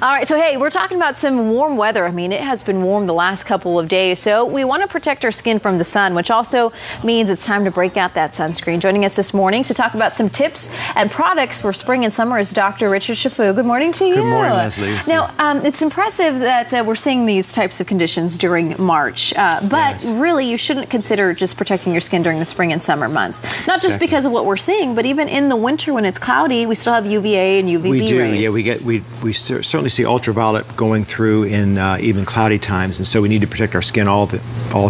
All right, so hey, we're talking about some warm weather. I mean, it has been warm the last couple of days, so we want to protect our skin from the sun, which also means it's time to break out that sunscreen. Joining us this morning to talk about some tips and products for spring and summer is Dr. Richard Chaffoo. Good morning to you. Good morning, Leslie. Now, it's impressive that we're seeing these types of conditions during March, but really you shouldn't consider just protecting your skin during the spring and summer months. Not just because of what we're seeing, but even in the winter when it's cloudy, we still have UVA and UVB we do, rays. Yeah, we certainly see ultraviolet going through in even cloudy times, and so we need to protect our skin all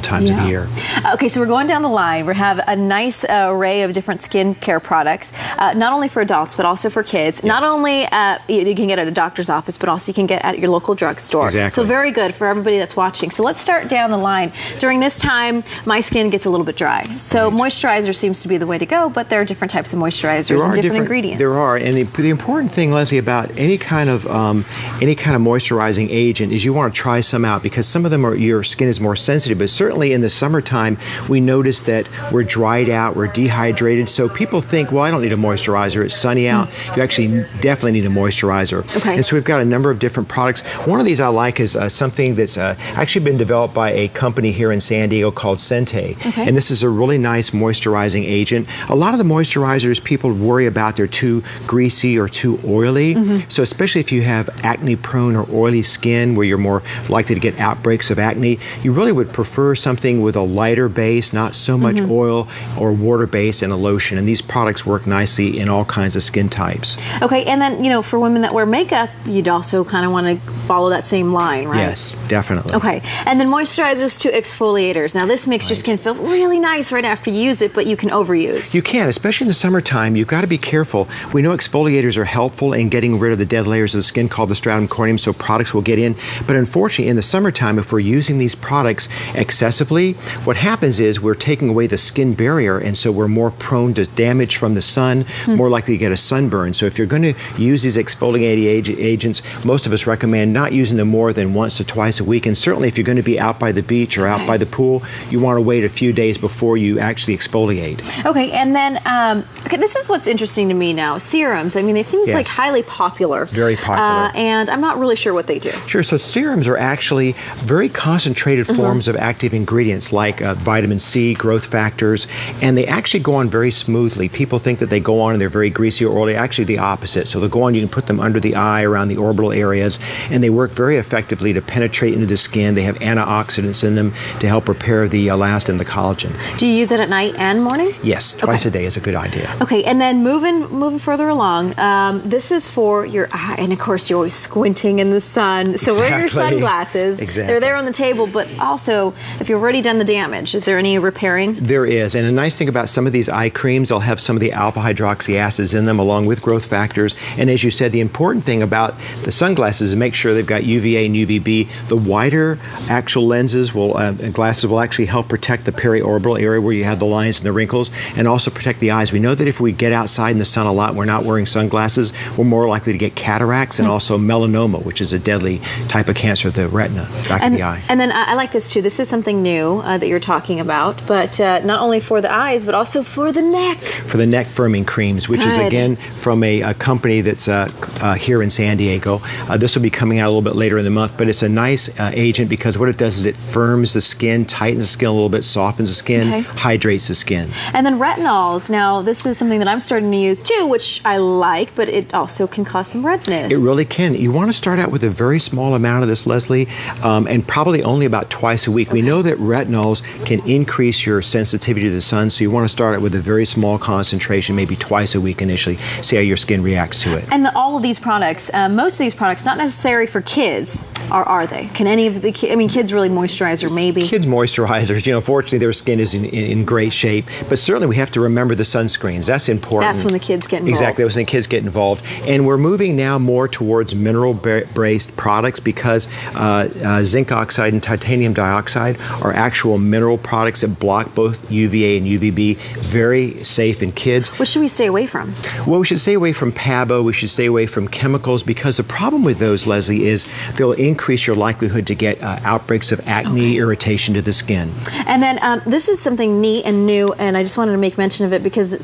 times of the year. Okay, so we're going down the line. We have a nice array of different skincare products, not only for adults but also for kids. Yes. Not only you can get at a doctor's office, but also you can get at your local drugstore. Exactly. So very good for everybody that's watching. So let's start down the line. During this time, my skin gets a little bit dry. So moisturizer seems to be the way to go, but there are different types of moisturizers and different ingredients. There are, and the important thing, Leslie, about any kind of moisturizing agent is you want to try some out, because some of them your skin is more sensitive. But certainly in the summertime, we notice that we're dried out, we're dehydrated. So people think, well, I don't need a moisturizer. It's sunny out. You actually definitely need a moisturizer. Okay. And so we've got a number of different products. One of these I like is something that's actually been developed by a company here in San Diego called Sente. Okay. And this is a really nice moisturizing agent. A lot of the moisturizers people worry about they're too greasy or too oily. So especially if you have acne-prone or oily skin where you're more likely to get outbreaks of acne, you really would prefer something with a lighter base, not so much oil or water base, and a lotion. And these products work nicely in all kinds of skin types. Okay, and then, you know, for women that wear makeup, you'd also kind of want to follow that same line, right? Yes, definitely. Okay, and then moisturizers to exfoliators. Now, this makes your skin feel really nice right after you use it, but you can overuse. You can, especially in the summertime. You've got to be careful. We know exfoliators are helpful in getting rid of the dead layers of the skin called the stratum corneum, so products will get in. But unfortunately, in the summertime, if we're using these products excessively, what happens is we're taking away the skin barrier, and so we're more prone to damage from the sun, more likely to get a sunburn. So if you're going to use these exfoliating agents, most of us recommend not using them more than once to twice a week. And certainly if you're going to be out by the beach or out by the pool, you want to wait a few days before you actually exfoliate. Okay, and then this is what's interesting to me now. Serums, I mean, they seem like highly popular. Very popular. And I'm not really sure what they do. Sure, so serums are actually very concentrated forms of active ingredients like vitamin C, growth factors, and they actually go on very smoothly. People think that they go on and they're very greasy or oily. Actually the opposite. So they'll go on, you can put them under the eye, around the orbital areas, and they work very effectively to penetrate into the skin. They have antioxidants in them to help repair the elastin and the collagen. Do you use it at night and morning? Yes, twice a day is a good idea. Okay, and then moving further along, this is for your eye, and of course you're always squinting in the sun, so wear your sunglasses. Exactly. They're there on the table, but also if you've already done the damage, is there any repairing? There is, and a nice thing about some of these eye creams, they'll have some of the alpha hydroxy acids in them along with growth factors. And as you said, the important thing about the sunglasses is make sure they've got UVA and UVB. The wider actual lenses glasses will actually help protect the periorbital area where you have the lines and the wrinkles, and also protect the eyes. We know that if we get outside in the sun a lot, we're not wearing sunglasses, we're more likely to get cataracts and also melanoma, which is a deadly type of cancer of the retina, back of the eye. And then I like this too. This is something new that you're talking about, but not only for the eyes, but also for the neck. For the neck firming creams, which is again from a company that's here in San Diego. This will be coming out a little bit later in the month, but it's a nice agent because what it does is it firms the skin, tightens the skin a little bit, softens the skin, hydrates the skin. And then retinols. Now, this is something that I'm starting to use too, which I like, but it also can cause some redness. It really can. You want to start out with a very small amount of this, Leslie, and probably only about twice a week. We know that retinols can increase your sensitivity to the sun, so you want to start out with a very small concentration, maybe twice a week initially, see how your skin reacts to it. And all of these products, most of these products, not necessary for kids, or are they? Can any of the kids, I mean, kids really moisturizer, maybe? Kids moisturizers, you know, fortunately their skin is in great shape, but certainly we have to remember the sunscreens. That's important. That's when the kids get involved. Exactly, that's when the kids get involved. And we're moving now more towards mineral-based products because zinc oxide and titanium dioxide are actual mineral products that block both UVA and UVB. Very safe in kids. What should we stay away from? Well, we should stay away from PABO. We should stay away from chemicals because the problem with those, Leslie, is they'll increase your likelihood to get outbreaks of acne, irritation to the skin. And then this is something neat and new, and I just wanted to make mention of it because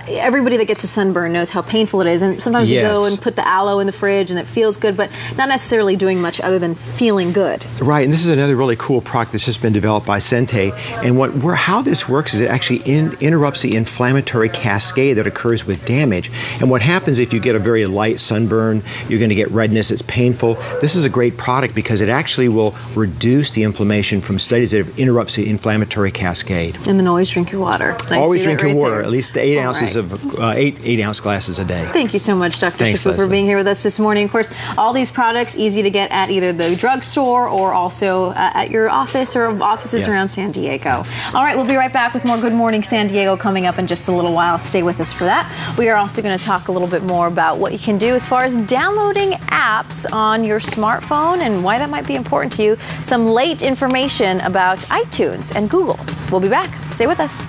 everybody that gets a sunburn knows how painful it is. And sometimes you go and put the aloe in the fridge and it feels good, but not necessarily doing much other than feeling good. Right, and this is another really cool product that's just been developed by Sente. And how this works is it actually interrupts the inflammatory cascade that occurs with damage. And what happens if you get a very light sunburn, you're going to get redness, it's painful. This is a great product because it actually will reduce the inflammation from studies that it interrupts the inflammatory cascade. And then always drink your water. Always drink your water, at least 8 ounces of 8 ounce glasses a day. Thank you so much, Dr. Thanks, Chaffoo, for being here with us this morning. Of course, all these products easy to get at either the drugstore or also at your office or offices around San Diego. All right, we'll be right back with more Good Morning San Diego coming up in just a little while. Stay with us for that. We are also going to talk a little bit more about what you can do as far as downloading apps on your smartphone and why that might be important to you. Some late information about iTunes and Google. We'll be back. Stay with us.